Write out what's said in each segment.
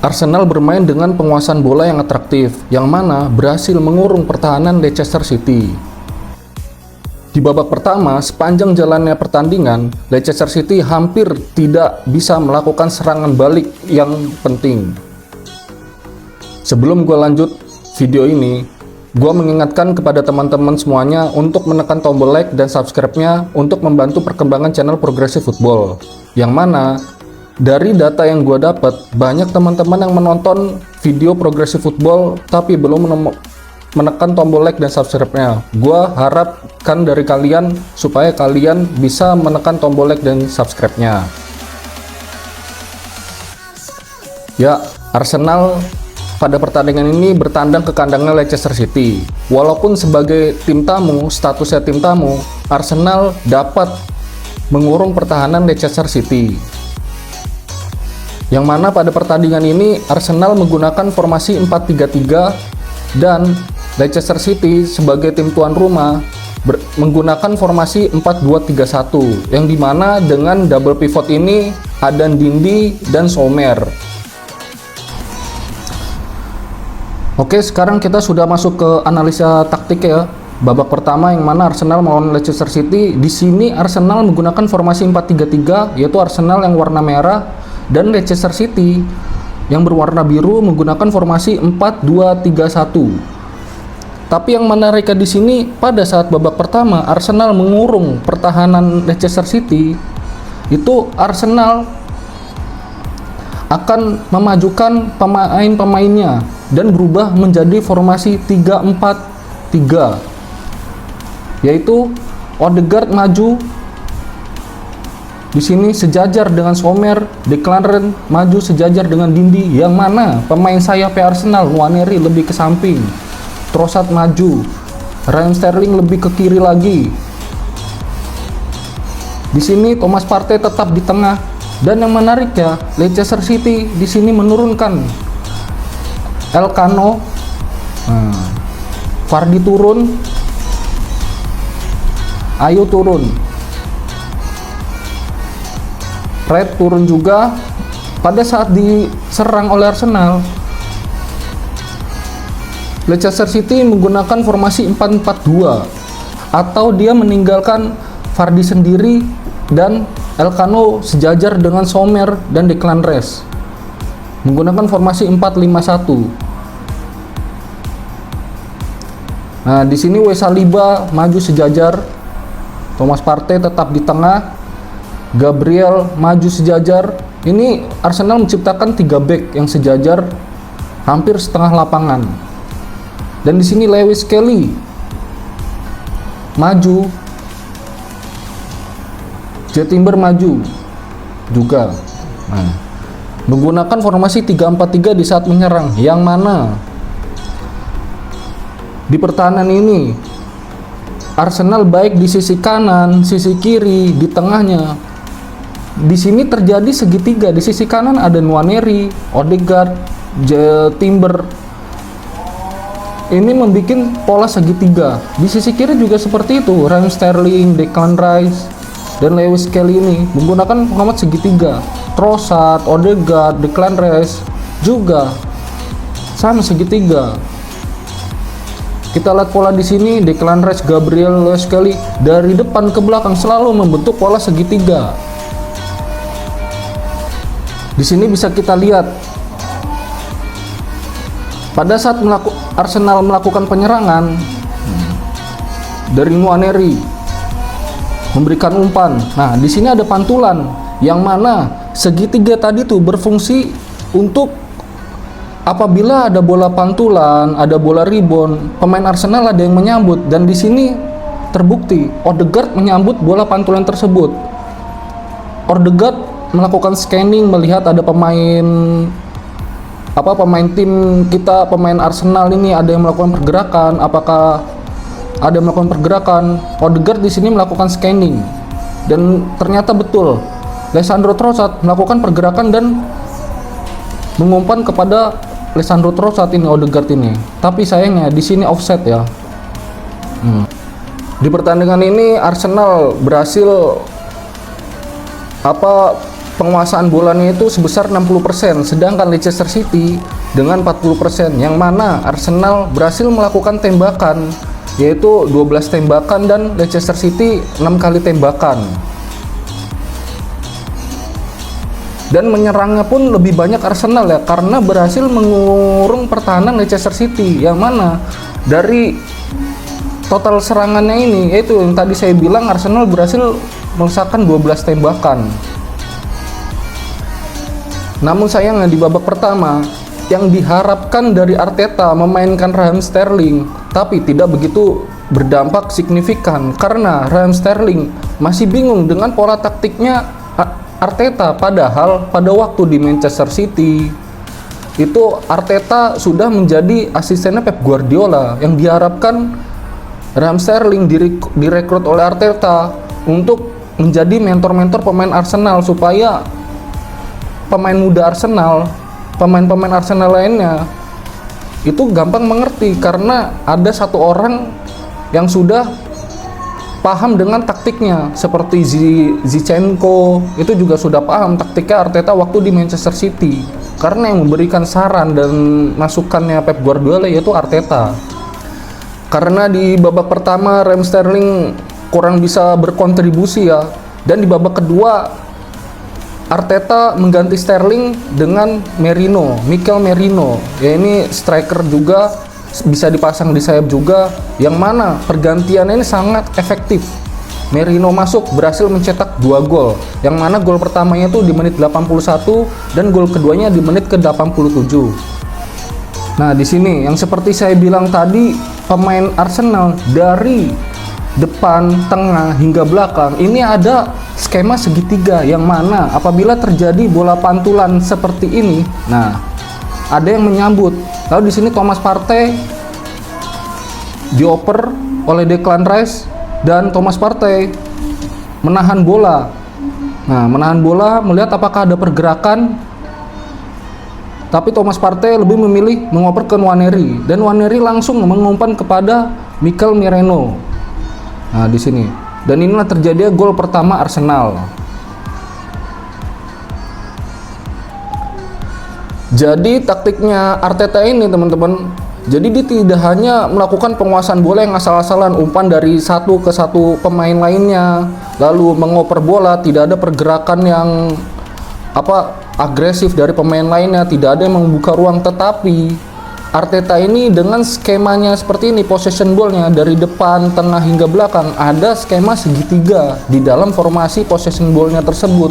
Arsenal bermain dengan penguasaan bola yang atraktif, yang mana berhasil mengurung pertahanan Leicester City. Di babak pertama, sepanjang jalannya pertandingan, Leicester City hampir tidak bisa melakukan serangan balik yang penting. Sebelum gue lanjut video ini, gue mengingatkan kepada teman-teman semuanya untuk menekan tombol like dan subscribe-nya untuk membantu perkembangan channel Progressive Football. Yang mana, dari data yang gue dapat, banyak teman-teman yang menonton video Progressive Football tapi belum menekan tombol like dan subscribe-nya. Gua harapkan dari kalian supaya kalian bisa menekan tombol like dan subscribe-nya. Ya, Arsenal pada pertandingan ini bertandang ke kandangnya Leicester City. Walaupun sebagai tim tamu, statusnya tim tamu, Arsenal dapat mengurung pertahanan Leicester City. Yang mana pada pertandingan ini Arsenal menggunakan formasi 4-3-3 dan Leicester City sebagai tim tuan rumah menggunakan formasi 4-2-3-1 yang dimana dengan double pivot ini ada Ndidi dan Sommer. Oke, sekarang kita sudah masuk ke analisa taktik ya. Babak pertama yang mana Arsenal melawan Leicester City. Di sini Arsenal menggunakan formasi 4-3-3, yaitu Arsenal yang warna merah dan Leicester City yang berwarna biru menggunakan formasi 4-2-3-1. Tapi yang menarik di sini, pada saat babak pertama Arsenal mengurung pertahanan Leicester City, itu Arsenal akan memajukan pemain-pemainnya dan berubah menjadi formasi 3-4-3, yaitu Odegaard maju di sini sejajar dengan Sommer, Declan Rice maju sejajar dengan Ndidi, yang mana pemain sayap Arsenal Nwaneri lebih ke samping, Trossard maju, Raheem Sterling lebih ke kiri lagi. Di sini Thomas Partey tetap di tengah, dan yang menarik ya, Leicester City di sini menurunkan Elkano, Vardy turun, Ayew turun, Red turun juga. Pada saat diserang oleh Arsenal, Leicester City menggunakan formasi 4-4-2, atau dia meninggalkan Vardy sendiri dan Elkano sejajar dengan Sommer dan Declan Rice menggunakan formasi 4-5-1. Nah, di sini Saliba maju sejajar, Thomas Partey tetap di tengah, Gabriel maju sejajar. Ini Arsenal menciptakan 3 back yang sejajar hampir setengah lapangan. Dan di sini Lewis Kelly maju, Joe Timber maju juga. Nah, menggunakan formasi 3-4-3 di saat menyerang, yang mana di pertahanan ini Arsenal baik di sisi kanan, sisi kiri, di tengahnya. Di sini terjadi segitiga. Di sisi kanan ada Nwaneri, Odegaard, Timber. Ini membuat pola segitiga. Di sisi kiri juga seperti itu. Raheem Sterling, Declan Rice, dan Lewis Kelly ini menggunakan format segitiga. Trossard, Odegaard, Declan Rice juga sama segitiga. Kita lihat pola di sini, Declan Rice, Gabriel, Lewis Kelly dari depan ke belakang selalu membentuk pola segitiga. Di sini bisa kita lihat pada saat Arsenal melakukan penyerangan dari Nwaneri memberikan umpan. Nah, di sini ada pantulan yang mana segitiga tadi tuh berfungsi untuk apabila ada bola pantulan, ada bola rebound, pemain Arsenal ada yang menyambut, dan di sini terbukti Odegaard menyambut bola pantulan tersebut. Odegaard melakukan scanning, melihat ada pemain tim kita, pemain Arsenal ini ada yang melakukan pergerakan. Apakah ada yang melakukan pergerakan? Odegaard di sini melakukan scanning dan ternyata betul Lisandro Trossard melakukan pergerakan dan mengumpan kepada Lisandro Trossard ini, Odegaard ini. Tapi sayangnya di sini offset ya. Di pertandingan ini Arsenal berhasil penguasaan bolanya itu sebesar 60%, sedangkan Leicester City dengan 40%, yang mana Arsenal berhasil melakukan tembakan yaitu 12 tembakan dan Leicester City 6 kali tembakan. Dan menyerangnya pun lebih banyak Arsenal ya, karena berhasil mengurung pertahanan Leicester City, yang mana dari total serangannya ini, yaitu yang tadi saya bilang, Arsenal berhasil melesakkan 12 tembakan. Namun sayangnya di babak pertama, yang diharapkan dari Arteta memainkan Raheem Sterling, tapi tidak begitu berdampak signifikan karena Raheem Sterling masih bingung dengan pola taktiknya Arteta. Padahal pada waktu di Manchester City itu Arteta sudah menjadi asistennya Pep Guardiola, yang diharapkan Raheem Sterling direkrut oleh Arteta untuk menjadi mentor-mentor pemain Arsenal, supaya pemain muda Arsenal, pemain-pemain Arsenal lainnya itu gampang mengerti, karena ada satu orang yang sudah paham dengan taktiknya, seperti Zinchenko itu juga sudah paham taktiknya Arteta waktu di Manchester City, karena yang memberikan saran dan masukannya Pep Guardiola yaitu Arteta. Karena di babak pertama Raheem Sterling kurang bisa berkontribusi ya, dan di babak kedua Arteta mengganti Sterling dengan Mikel Merino, ya ini striker juga, bisa dipasang di sayap juga, yang mana pergantian ini sangat efektif. Merino masuk berhasil mencetak 2 gol, yang mana gol pertamanya itu di menit 81 dan gol keduanya di menit ke-87. Nah, di sini yang seperti saya bilang tadi, pemain Arsenal dari depan, tengah hingga belakang ini ada skema segitiga, yang mana apabila terjadi bola pantulan seperti ini, nah ada yang menyambut. Lalu di sini Thomas Partey dioper oleh Declan Rice, dan Thomas Partey menahan bola. Nah, menahan bola melihat apakah ada pergerakan, tapi Thomas Partey lebih memilih mengoper ke Nwaneri, dan Nwaneri langsung mengumpan kepada Mikel Merino. Nah, di sini. Dan inilah terjadi gol pertama Arsenal. Jadi taktiknya Arteta ini teman-teman, jadi dia tidak hanya melakukan penguasaan bola yang asal-asalan, umpan dari satu ke satu pemain lainnya, lalu mengoper bola, tidak ada pergerakan yang agresif dari pemain lainnya, tidak ada yang membuka ruang. Tetapi Arteta ini dengan skemanya seperti ini, possession ball-nya dari depan, tengah hingga belakang, ada skema segitiga di dalam formasi possession ball-nya tersebut.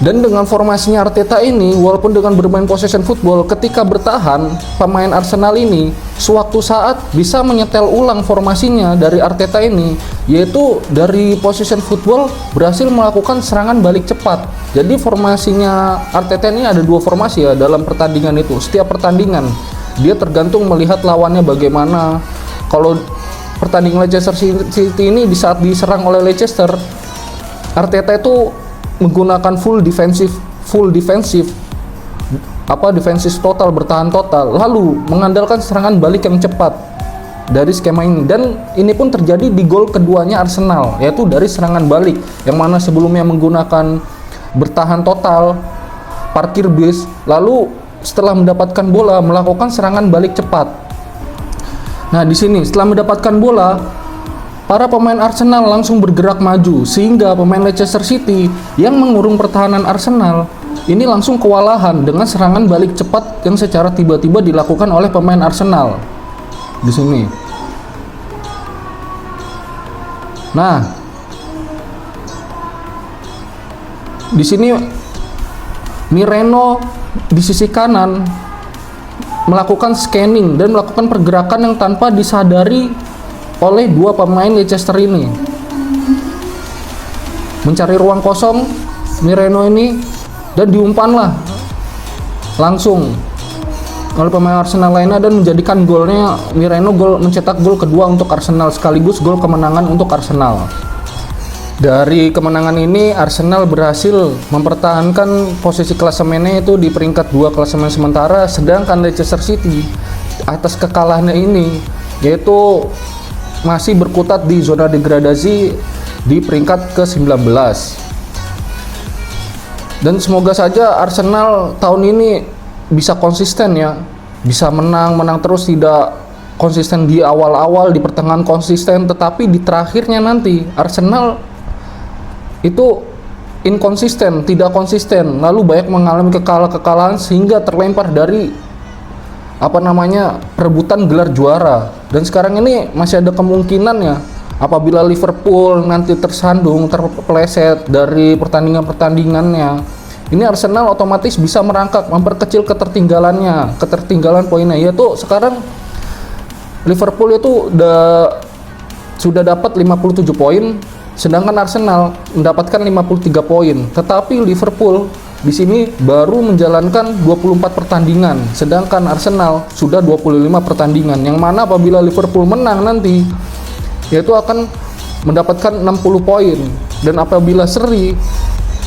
Dan dengan formasinya Arteta ini, walaupun dengan bermain possession football, ketika bertahan, pemain Arsenal ini suatu saat bisa menyetel ulang formasinya dari Arteta ini, yaitu dari possession football berhasil melakukan serangan balik cepat. Jadi formasinya Arteta ini ada 2 formasi ya dalam pertandingan itu. Setiap pertandingan dia tergantung melihat lawannya bagaimana. Kalau pertandingan Leicester City ini, di saat diserang oleh Leicester, Arteta itu menggunakan defensive total, bertahan total, lalu mengandalkan serangan balik yang cepat dari skema ini. Dan ini pun terjadi di gol keduanya Arsenal, yaitu dari serangan balik, yang mana sebelumnya menggunakan bertahan total, parkir bis, lalu setelah mendapatkan bola melakukan serangan balik cepat. Nah, di sini setelah mendapatkan bola, para pemain Arsenal langsung bergerak maju, sehingga pemain Leicester City yang mengurung pertahanan Arsenal ini langsung kewalahan dengan serangan balik cepat yang secara tiba-tiba dilakukan oleh pemain Arsenal. Di sini. Nah, di sini Merino di sisi kanan melakukan scanning dan melakukan pergerakan yang tanpa disadari oleh 2 pemain Leicester ini, mencari ruang kosong Merino ini, dan diumpanlah langsung oleh pemain Arsenal lainnya, dan menjadikan golnya Merino mencetak gol kedua untuk Arsenal, sekaligus gol kemenangan untuk Arsenal. Dari kemenangan ini Arsenal berhasil mempertahankan posisi klasemennya itu di peringkat 2 klasemen sementara, sedangkan Leicester City atas kekalahannya ini yaitu masih berkutat di zona degradasi di peringkat ke-19. Dan semoga saja Arsenal tahun ini bisa konsisten ya, bisa menang terus, tidak konsisten di awal-awal, di pertengahan konsisten, tetapi di terakhirnya nanti Arsenal itu inkonsisten, tidak konsisten, lalu banyak mengalami kekalahan sehingga terlempar dari perebutan gelar juara. Dan sekarang ini masih ada kemungkinan ya, apabila Liverpool nanti tersandung, terpeleset dari pertandingannya, ini Arsenal otomatis bisa merangkak, memperkecil ketertinggalan poinnya. Yaitu sekarang Liverpool itu sudah dapat 57 poin, sedangkan Arsenal mendapatkan 53 poin. Tetapi Liverpool di sini baru menjalankan 24 pertandingan, sedangkan Arsenal sudah 25 pertandingan. Yang mana apabila Liverpool menang nanti, yaitu akan mendapatkan 60 poin. Dan apabila seri,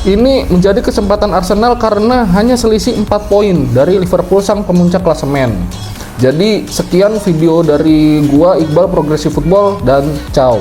ini menjadi kesempatan Arsenal karena hanya selisih 4 poin dari Liverpool sang pemuncak klasemen. Jadi sekian video dari gua, Iqbal Progressive Football, dan ciao.